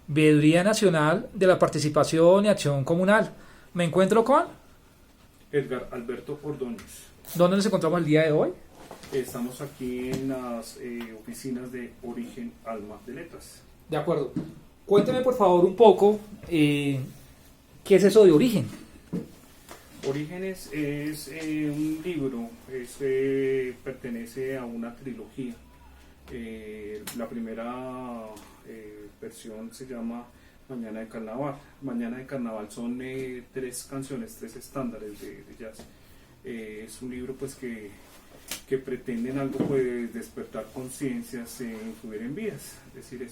Veeduría Nacional de la Participación y Acción Comunal. Me encuentro con... Edgar Alberto Ordóñez. ¿Dónde nos encontramos el día de hoy? Estamos aquí en las oficinas de Origen Alma de Letras. De acuerdo. Cuénteme por favor un poco qué es eso de Origen. Orígenes es un libro, pertenece a una trilogía. La primera versión se llama Mañana de Carnaval. Mañana de Carnaval son tres canciones, tres estándares de jazz. Es un libro pues que pretenden algo, pues despertar conciencias, influir en vidas. Es decir,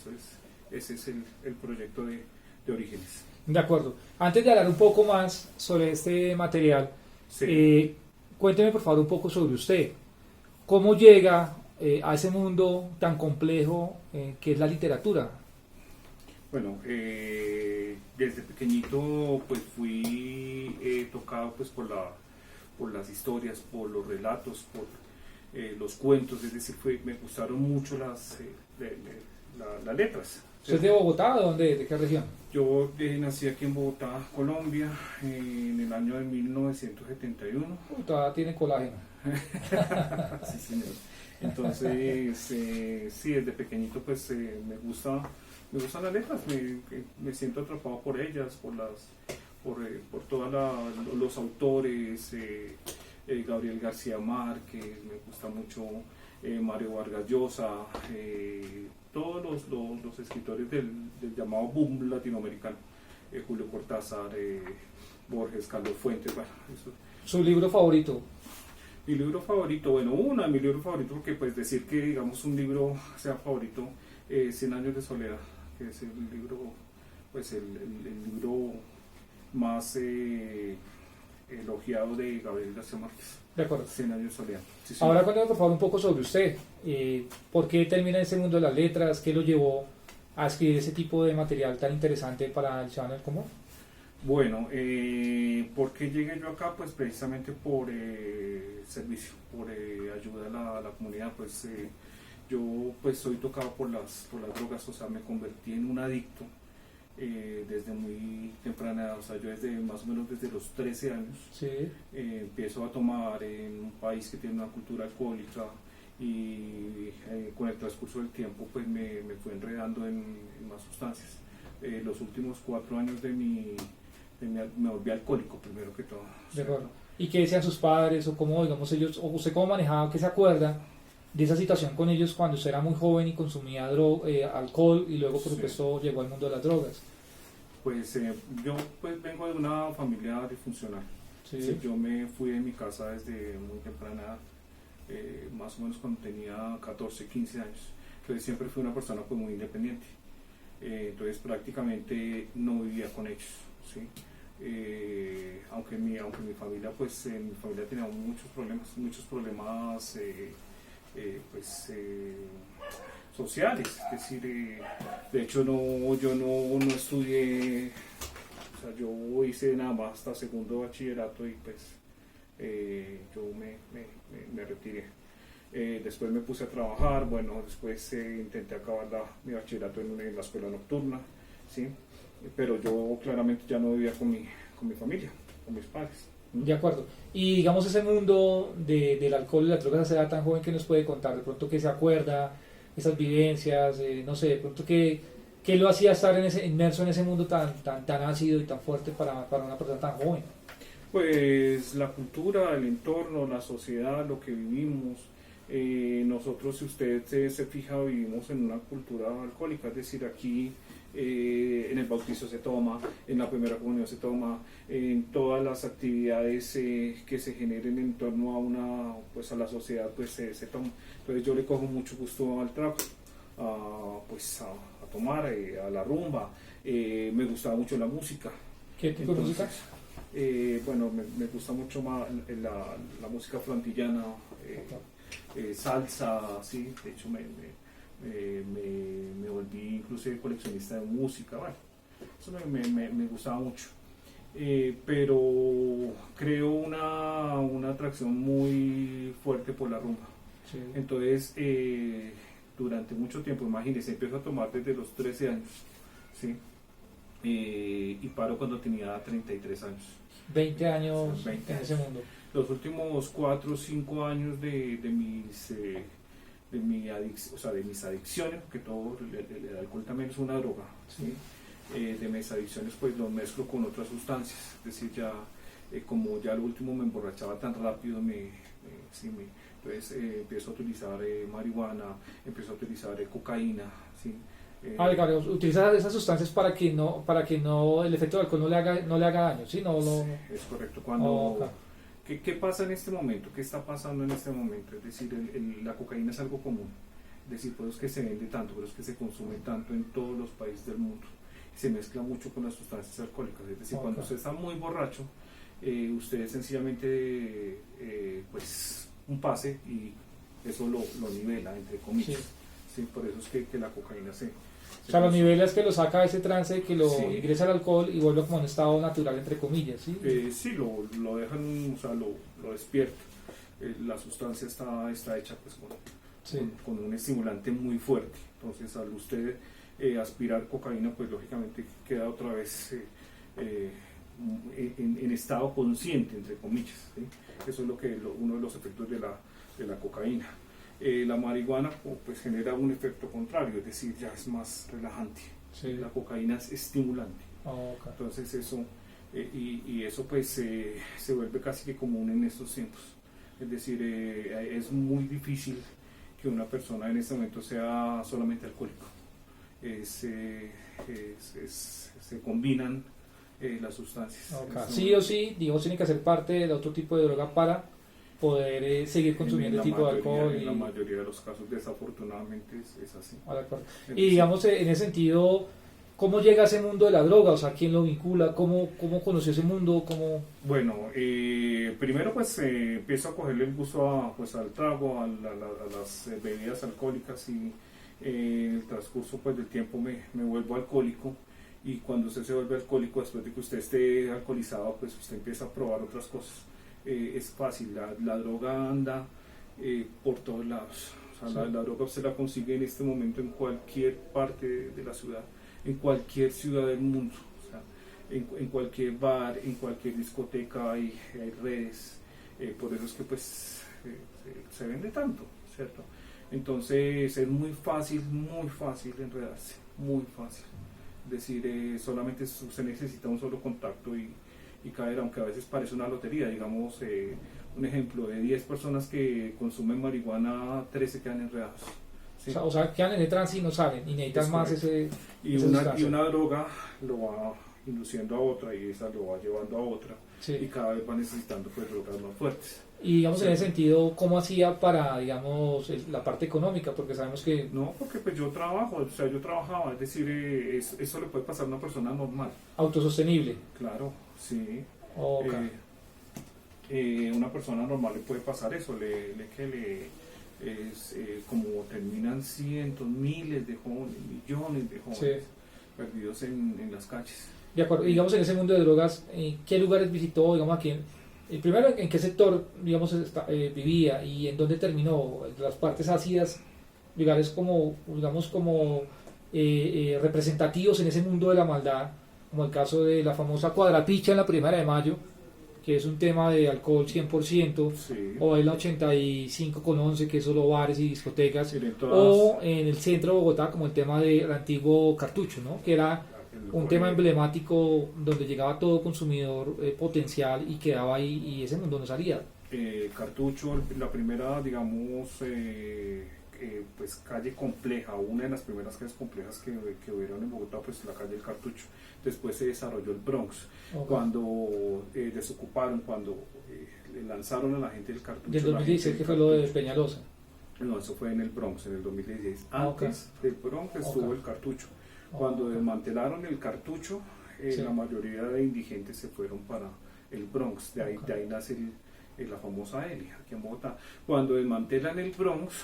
ese es el proyecto de Orígenes. De acuerdo. Antes de hablar un poco más sobre este material, Sí. cuénteme por favor un poco sobre usted. ¿Cómo llega a ese mundo tan complejo que es la literatura? Bueno, desde pequeñito pues fui tocado pues por las historias, por los relatos, por los cuentos, es decir, me gustaron mucho las letras. ¿Usted es de Bogotá o de qué región? Yo nací aquí en Bogotá, Colombia, en el año de 1971. Todavía tiene colágeno. Sí, señor. Entonces, sí, desde pequeñito pues me gustan las letras, me siento atrapado por ellas, por todos los autores, Gabriel García Márquez, me gusta mucho Mario Vargas Llosa, todos los escritores del llamado boom latinoamericano, Julio Cortázar, Borges, Carlos Fuentes, bueno, eso. ¿Su libro favorito? Mi libro favorito, bueno, mi libro favorito, porque pues decir que digamos un libro sea favorito, 100 años de soledad, que es el libro, pues el libro más elogiado de Gabriel García Márquez. De acuerdo. 100 años de soledad. Sí, Ahora cuéntame por favor un poco sobre usted. ¿Por qué termina en ese mundo de las letras? ¿Qué lo llevó a escribir ese tipo de material tan interesante para el ciudadano del común? Bueno, ¿por qué llegué yo acá? Pues precisamente por servicio, por ayuda a la comunidad. Pues yo pues soy tocado por las drogas, o sea, me convertí en un adicto desde muy temprana edad, o sea, yo más o menos desde los 13 años Sí. empiezo a tomar en un país que tiene una cultura alcohólica y con el transcurso del tiempo pues me fui enredando en más sustancias. Los últimos 4 años me volví alcohólico primero que todo. De acuerdo. ¿Y qué decían sus padres o cómo, digamos, ellos, o usted cómo manejaba, qué se acuerda de esa situación con ellos cuando usted era muy joven y consumía alcohol y luego por supuesto llegó al mundo de las drogas? Pues yo pues vengo de una familia disfuncional. Sí. Sí, yo me fui de mi casa desde muy temprana edad, más o menos cuando tenía 14, 15 años. Entonces siempre fui una persona pues muy independiente. Entonces prácticamente no vivía con ellos, ¿sí? Aunque mi familia pues mi familia tenía muchos problemas pues sociales, es decir, de hecho yo no estudié, o sea, yo hice nada más hasta segundo bachillerato y pues yo me retiré. Después me puse a trabajar, bueno, después intenté acabar mi bachillerato en la escuela nocturna, ¿sí? Pero yo claramente ya no vivía con mi familia, con mis padres. De acuerdo. Y digamos ese mundo del alcohol y las drogas a esa edad tan joven, que nos puede contar de pronto, que se acuerda, esas vivencias, no sé, de pronto qué lo hacía estar inmerso en ese mundo tan ácido y tan fuerte para una persona tan joven. Pues la cultura, el entorno, la sociedad, lo que vivimos. Nosotros, si usted se fija, vivimos en una cultura alcohólica, es decir, aquí en el bautizo se toma, en la primera comunión se toma, en todas las actividades que se generen en torno a la sociedad, pues se toma. Entonces yo le cojo mucho gusto al trago, a tomar, a la rumba. Me gustaba mucho la música. ¿Qué tipo de música? Bueno, me gusta mucho más la música flantillana, salsa, sí, de hecho me volví inclusive coleccionista de música, bueno, eso me gustaba mucho. Pero creo una atracción muy fuerte por la rumba. Sí. Entonces, durante mucho tiempo, imagínense, empiezo a tomar desde los 13 años, ¿sí? Y paro cuando tenía 33 años. 20 años 20 en ese mundo. Los últimos 4 o 5 años de mis adicciones, porque todo el alcohol también es una droga, ¿sí? De mis adicciones pues lo mezclo con otras sustancias, es decir, ya como ya lo último me emborrachaba tan rápido, entonces empiezo a utilizar marihuana, empiezo a utilizar cocaína, ¿sí? Claro, utiliza esas sustancias para que no el efecto del alcohol no le haga daño, ¿sí? Es correcto. ¿Qué pasa en este momento? ¿Qué está pasando en este momento? Es decir, la cocaína es algo común, es decir, por eso es que se vende tanto, por eso es que se consume tanto en todos los países del mundo, se mezcla mucho con las sustancias alcohólicas, es decir, cuando usted está muy borracho, usted sencillamente pues un pase y eso lo nivela, entre comillas, ¿sí? Por eso es que la cocaína o sea, los niveles que lo saca de ese trance, que lo ingresa al alcohol y vuelve como un estado natural, entre comillas, ¿sí? Sí, lo dejan, o sea, lo despierta. La sustancia está hecha pues con un estimulante muy fuerte. Entonces, al usted aspirar cocaína, pues lógicamente queda otra vez en estado consciente, entre comillas, ¿sí? Eso es uno de los efectos de la cocaína. La marihuana pues genera un efecto contrario, es decir, ya es más relajante. Sí. La cocaína es estimulante. Entonces eso y eso pues se vuelve casi que común en estos tiempos. Es decir, es muy difícil que una persona en este momento sea solamente alcohólico. Se combinan las sustancias. Sí o sí, digamos, tiene que hacer parte de otro tipo de droga para poder seguir consumiendo el tipo de alcohol. En la mayoría de los casos, desafortunadamente, es así. Y digamos, en ese sentido, ¿cómo llega a ese mundo de la droga? O sea, ¿quién lo vincula? ¿Cómo conoció ese mundo? Bueno, primero pues empiezo a cogerle el gusto al trago, a las bebidas alcohólicas, y en el transcurso pues del tiempo me vuelvo alcohólico. Y cuando usted se vuelve alcohólico, después de que usted esté alcoholizado, pues usted empieza a probar otras cosas. Es fácil, la droga anda por todos lados. O sea, la droga usted la consigue en este momento en cualquier parte de la ciudad, en cualquier ciudad del mundo. O sea, en cualquier bar, en cualquier discoteca hay redes. Por eso es que pues se vende tanto, ¿cierto? Entonces es muy fácil enredarse, muy fácil. Es decir, solamente se necesita un solo contacto y caer, aunque a veces parece una lotería. Digamos, un ejemplo, de 10 personas que consumen marihuana, 13 quedan enredados, ¿sí? O sea, quedan en el trance y no salen, y necesitan más y una droga lo va induciendo a otra, y esa lo va llevando a otra, y cada vez va necesitando pues drogas más fuertes. Y digamos, en ese sentido, ¿cómo hacía para, digamos, la parte económica? Porque sabemos que... No, porque pues yo trabajaba, es decir, eso le puede pasar a una persona normal. Autosostenible. Claro, sí. Okay. Una persona normal le puede pasar eso, como terminan cientos, miles de jóvenes, millones de jóvenes perdidos en las calles. De acuerdo, digamos, en ese mundo de drogas, ¿qué lugares visitó, digamos, aquí primero, en qué sector, digamos, vivía y en dónde terminó? Las partes ácidas, lugares como, digamos, representativos en ese mundo de la maldad, como el caso de la famosa Cuadrapicha en la 1 de Mayo, que es un tema de alcohol 100%, o en la 85/11, que es solo bares y discotecas, o en el centro de Bogotá, como el tema del antiguo Cartucho, ¿no? Que era un tema emblemático donde llegaba todo consumidor potencial y quedaba ahí, y ese mundo no salía. Cartucho, la primera, digamos, pues calle compleja, una de las primeras calles complejas que hubieron en Bogotá, pues la calle del Cartucho. Después se desarrolló el Bronx, cuando desocuparon, cuando le lanzaron a la gente del Cartucho. ¿Del 2016 que fue lo de Peñalosa? No, eso fue en el Bronx, en el 2016. Antes del Bronx estuvo el Cartucho. Cuando desmantelaron el Cartucho, la mayoría de indigentes se fueron para el Bronx. De ahí nace la famosa Eli, aquí en Bogotá. Cuando desmantelan el Bronx,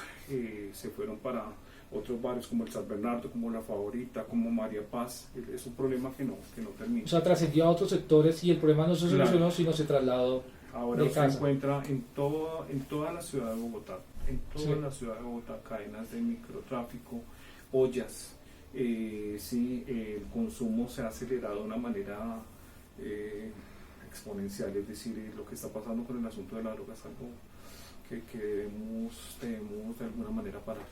se fueron para otros barrios como el San Bernardo, como La Favorita, como María Paz. Es un problema que no termina. O sea, trascendió a otros sectores y el problema no se solucionó, sino se trasladó. Ahora se encuentra en toda la ciudad de Bogotá, la ciudad de Bogotá, cadenas de microtráfico, ollas, sí, el consumo se ha acelerado de una manera exponencial, es decir, lo que está pasando con el asunto de la droga es algo que debemos de alguna manera parar.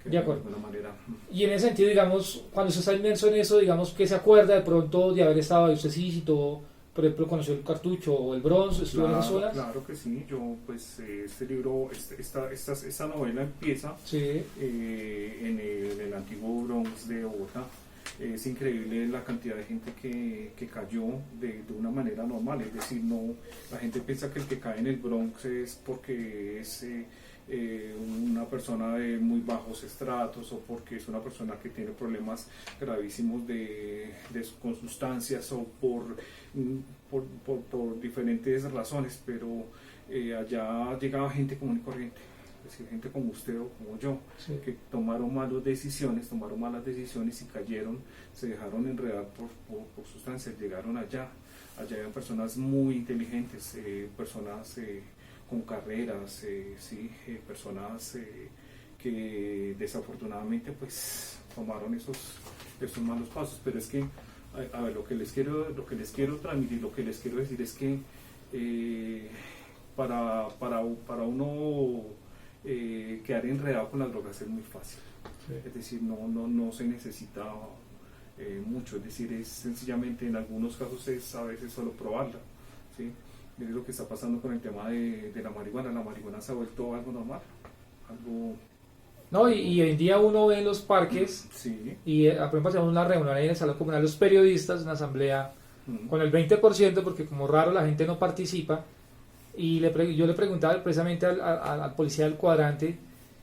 De acuerdo. De alguna manera. Y en ese sentido, digamos, cuando usted está inmerso en eso, digamos, ¿qué se acuerda de pronto de haber estado ahí? ¿Usted sí visitó, por ejemplo, conoció el Cartucho o el Bronx, estuvo en esas zonas? Claro que sí, yo pues este libro, esta novela empieza Sí. en el antiguo Bronx de Bogotá. Es increíble la cantidad de gente que cayó de una manera normal, es decir, no, la gente piensa que el que cae en el Bronx es porque es una persona de muy bajos estratos o porque es una persona que tiene problemas gravísimos con sustancias o por diferentes razones, pero allá llegaba gente común y corriente, es decir, gente como usted o como yo, Sí. que tomaron malas decisiones y cayeron, se dejaron enredar por sustancias, llegaron allá habían personas muy inteligentes, personas con carreras, sí, personas que desafortunadamente pues tomaron esos malos pasos, pero es que a ver, lo que les quiero transmitir, lo que les quiero decir es que para uno quedar enredado con las drogas es muy fácil. Sí. Es decir, no se necesita mucho, es decir, es sencillamente en algunos casos es a veces solo probarla, ¿sí? Es lo que está pasando con el tema de la marihuana se ha vuelto algo normal, algo... No, y hoy en día uno ve en los parques, sí. Y por ejemplo hacemos una reunión ahí en el Salón Comunal, los periodistas, una asamblea con el 20%, porque como raro la gente no participa, y yo le preguntaba precisamente al policía del cuadrante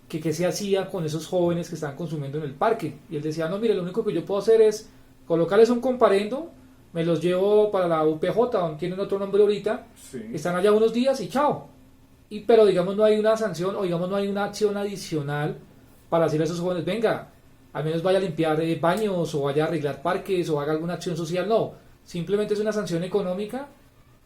que qué se hacía con esos jóvenes que estaban consumiendo en el parque, y él decía, no, mire, lo único que yo puedo hacer es colocarles un comparendo, me los llevo para la UPJ, donde tienen otro nombre ahorita, sí. Están allá unos días y chao, pero digamos no hay una sanción, o digamos no hay una acción adicional para decirle a esos jóvenes, venga, al menos vaya a limpiar baños, o vaya a arreglar parques, o haga alguna acción social. No, simplemente es una sanción económica,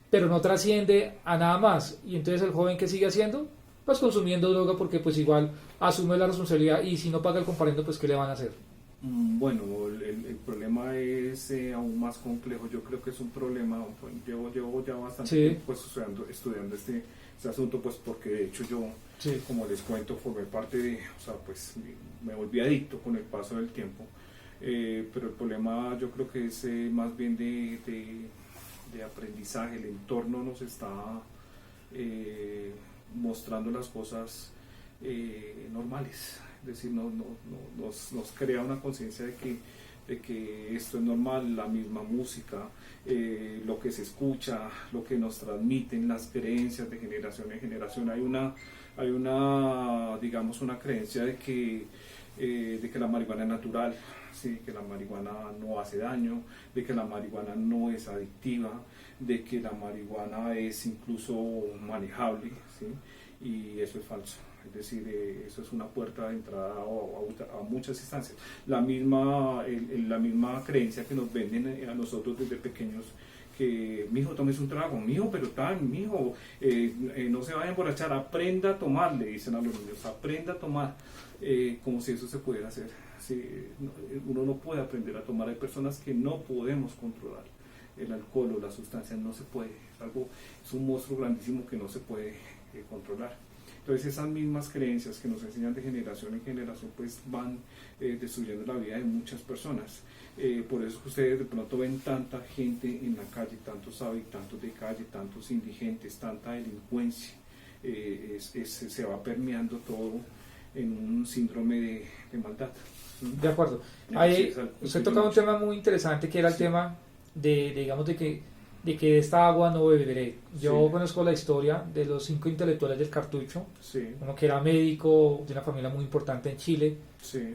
pero no trasciende a nada más. Y entonces el joven, ¿qué sigue haciendo? Pues consumiendo droga, porque pues igual asume la responsabilidad, y si no paga el comparendo, pues ¿qué le van a hacer? Bueno, el problema es aún más complejo. Yo creo que es un problema, pues, llevo ya bastante tiempo pues, estudiando este asunto, pues porque de hecho yo, como les cuento, formé parte de, o sea, pues me volví adicto con el paso del tiempo, pero el problema yo creo que es más bien de aprendizaje. El entorno nos está mostrando las cosas normales, es decir, nos crea una conciencia de que esto es normal, la misma música, lo que se escucha, lo que nos transmiten, las creencias de generación en generación. Hay una digamos, una creencia de que la marihuana es natural, ¿sí? Que la marihuana no hace daño, de que la marihuana no es adictiva, de que la marihuana es incluso manejable, ¿sí? Y eso es falso. Es decir, eso es una puerta de entrada a muchas instancias. La misma creencia que nos venden a nosotros desde pequeños, que mijo, tomes un trago, mijo, pero mijo, no se vaya a emborrachar, aprenda a tomar, le dicen a los niños, aprenda a tomar, como si eso se pudiera hacer. Sí, uno no puede aprender a tomar, hay personas que no podemos controlar. El alcohol o las sustancias no se puede, es un monstruo grandísimo que no se puede controlar. Entonces esas mismas creencias que nos enseñan de generación en generación pues van destruyendo la vida de muchas personas. Por eso ustedes de pronto ven tanta gente en la calle, tantos habitantes de calle, tantos indigentes, tanta delincuencia. Se va permeando todo en un síndrome de maldad. De acuerdo. Ahí, usted tocaba un tema muy interesante, que era el tema digamos, de que esta agua no beberé. Yo conozco la historia de los 5 intelectuales del Cartucho, uno que era médico de una familia muy importante en Chile,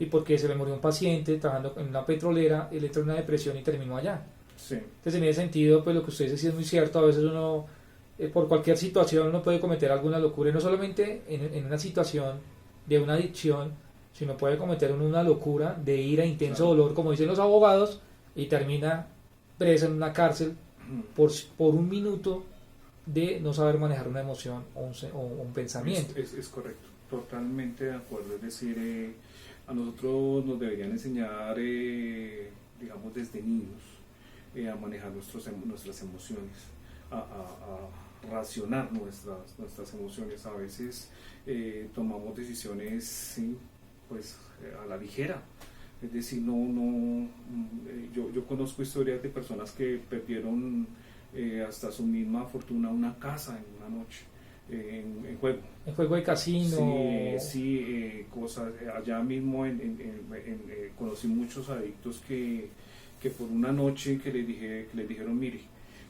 y porque se le murió un paciente trabajando en una petrolera, él entró en una depresión y terminó allá. Entonces, en ese sentido, pues lo que usted dice sí es muy cierto. A veces uno, por cualquier situación, uno puede cometer alguna locura, y no solamente en una situación de una adicción, sino puede cometer una locura de ira, intenso dolor, como dicen los abogados, y termina preso en una cárcel por un minuto de no saber manejar una emoción o un pensamiento. Es correcto, totalmente de acuerdo. Es decir, A nosotros nos deberían enseñar, digamos, desde niños, a manejar nuestras emociones, a racionar nuestras emociones. A veces tomamos decisiones, sí, pues a la ligera. Es decir, yo conozco historias de personas que perdieron hasta su misma fortuna, una casa en una noche, en juego. En juego de casino. Sí, cosas. Allá mismo conocí muchos adictos que por una noche que les dijeron, mire,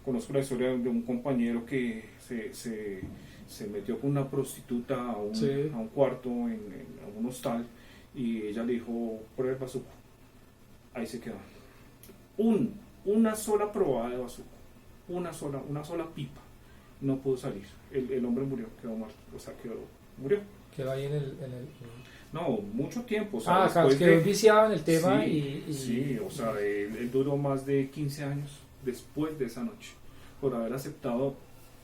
conozco la historia de un compañero que se metió con una prostituta a un cuarto a un hostal, y ella le dijo, prueba el bazuco. Ahí se quedó. Una sola probada de bazuco, una sola pipa, no pudo salir. El hombre murió, quedó muerto, o sea, murió. Quedó ahí en el... No, mucho tiempo. O sea, quedó viciado en el tema. Sí, o sea, él duró más de 15 años después de esa noche, por haber aceptado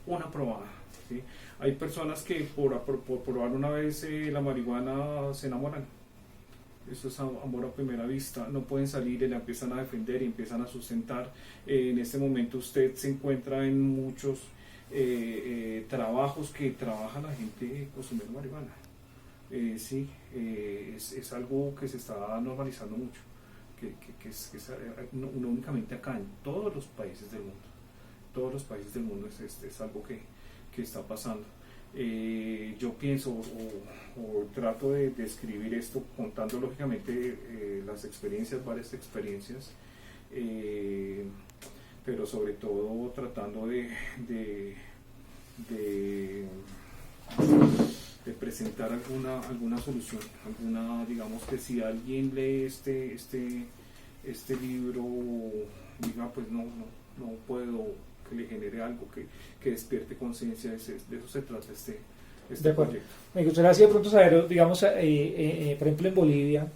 una probada, ¿sí? Hay personas que por probar una vez la marihuana se enamoran. Eso es amor a primera vista. No pueden salir y la empiezan a defender y empiezan a sustentar. En este momento usted se encuentra en muchos trabajos que trabaja la gente consumiendo marihuana. Sí, es algo que se está normalizando mucho, que es no únicamente acá, en todos los países del mundo. Todos los países del mundo es algo que está pasando. Yo pienso o trato de describir esto contando lógicamente varias experiencias, pero sobre todo tratando de presentar alguna solución, digamos que si alguien lee este libro, diga, pues no puedo, que le genere algo, que despierte conciencia. De eso se trata este proyecto. Me gustaría así de pronto saber, digamos, por ejemplo en Bolivia,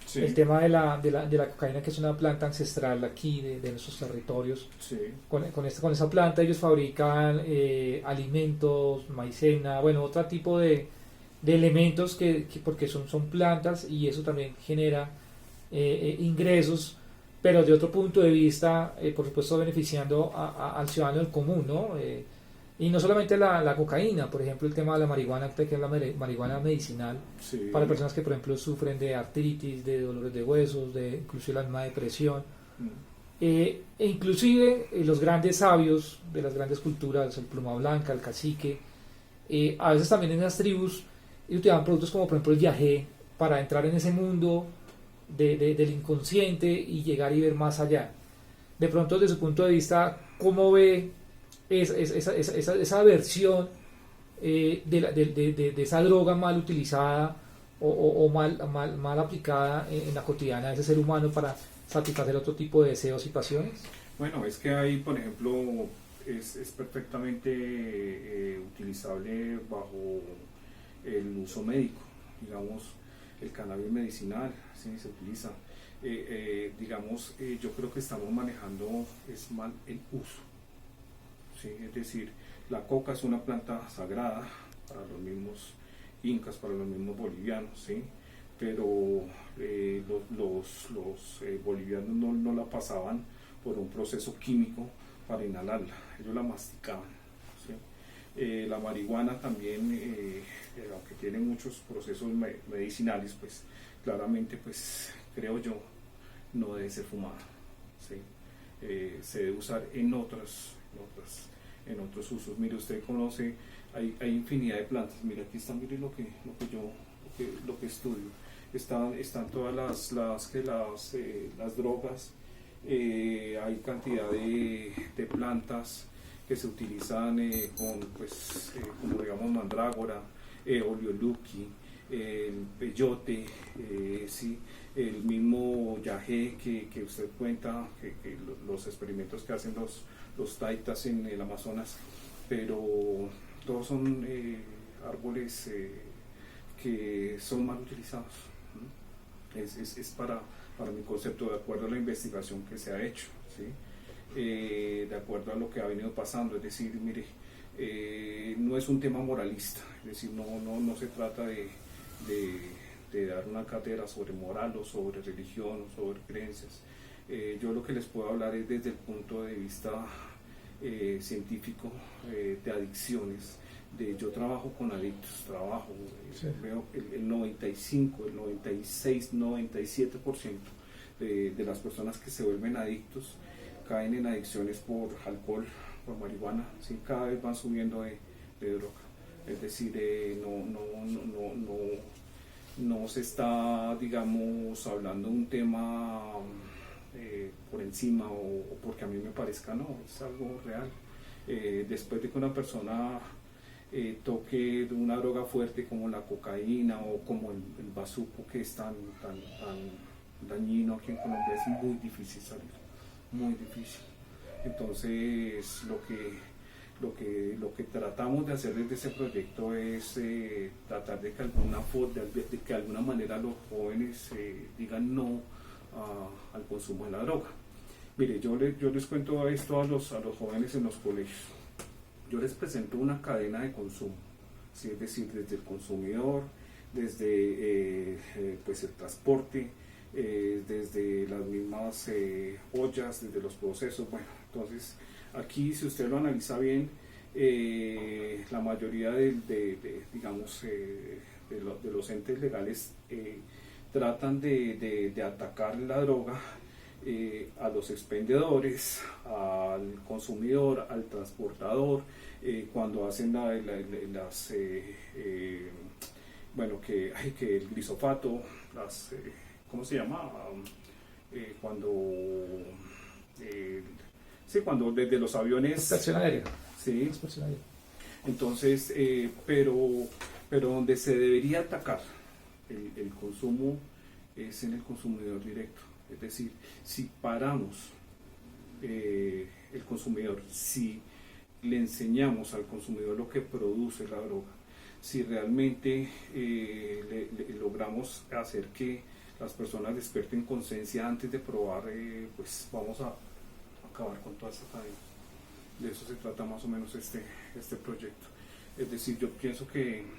sí, el tema de la cocaína, que es una planta ancestral aquí de nuestros territorios. Sí. Con esa planta ellos fabrican alimentos, maicena, bueno, otro tipo de elementos porque son plantas, y eso también genera ingresos, pero de otro punto de vista, por supuesto, beneficiando al ciudadano del común, ¿no? Y no solamente la cocaína, por ejemplo, el tema de la marihuana, que es la marihuana medicinal, sí, para personas que, por ejemplo, sufren de artritis, de dolores de huesos, de inclusive la misma depresión. E inclusive los grandes sabios de las grandes culturas, el pluma blanca, el cacique, a veces también en las tribus utilizaban productos como, por ejemplo, el yagé, para entrar en ese mundo del inconsciente y llegar y ver más allá. De pronto, desde su punto de vista, ¿cómo ve esa versión de esa droga mal utilizada o mal aplicada en la cotidiana de ese ser humano para satisfacer otro tipo de deseos y pasiones? Bueno, es que hay, por ejemplo, es perfectamente utilizable bajo el uso médico, digamos, el cannabis medicinal, ¿sí? Se utiliza. Digamos, yo creo que estamos manejando mal el uso, ¿sí? Es decir, la coca es una planta sagrada para los mismos incas, para los mismos bolivianos, ¿sí? Pero los bolivianos no la pasaban por un proceso químico para inhalarla, ellos la masticaban, ¿sí? La marihuana también, aunque tiene muchos procesos medicinales, pues claramente, pues creo yo, no debe ser fumada, ¿sí? Se debe usar en otros usos. Mire, usted conoce, hay infinidad de plantas. Mire, aquí está, mire lo que estudio. Están todas las drogas. Hay cantidad de plantas que se utilizan como digamos mandrágora, oleoluqui, el peyote, ¿sí? El mismo yagé que usted cuenta, que los experimentos que hacen los taitas en el Amazonas, pero todos son árboles que son mal utilizados. Es para mi concepto, de acuerdo a la investigación que se ha hecho, ¿sí? De acuerdo a lo que ha venido pasando. Es decir, mire, no es un tema moralista, es decir, no se trata de de dar una cátedra sobre moral o sobre religión o sobre creencias. Yo lo que les puedo hablar es desde el punto de vista científico, de adicciones. Yo trabajo con adictos, sí. Veo el 95, el 96, 97% de las personas que se vuelven adictos caen en adicciones por alcohol, por marihuana, ¿sí? Cada vez van subiendo de droga. Es decir, no se está, digamos, hablando de un tema por encima o porque a mí me parezca, no, es algo real. Después de que una persona toque de una droga fuerte como la cocaína o como el bazuco, que es tan dañino aquí en Colombia, es muy difícil salir, muy difícil. Entonces lo que tratamos de hacer desde ese proyecto es tratar de que de alguna manera los jóvenes digan no al consumo de la droga. Mire, yo les cuento esto a los jóvenes en los colegios. Yo les presento una cadena de consumo, ¿sí? Es decir, desde el consumidor, desde pues el transporte, desde las mismas ollas, desde los procesos. Bueno, entonces aquí, si usted lo analiza bien, la mayoría digamos, de los entes legales tratan de atacar la droga a los expendedores, al consumidor, al transportador, cuando hacen bueno, que el glisofato, ¿cómo se llama? Cuando desde los aviones... Extracción aérea. Sí. Entonces, pero donde se debería atacar el consumo es en el consumidor directo. Es decir, si paramos el consumidor, si le enseñamos al consumidor lo que produce la droga, si realmente logramos hacer que las personas despierten conciencia antes de probar, pues vamos a acabar con toda esa cadena. De eso se trata más o menos este proyecto. Es decir, yo pienso que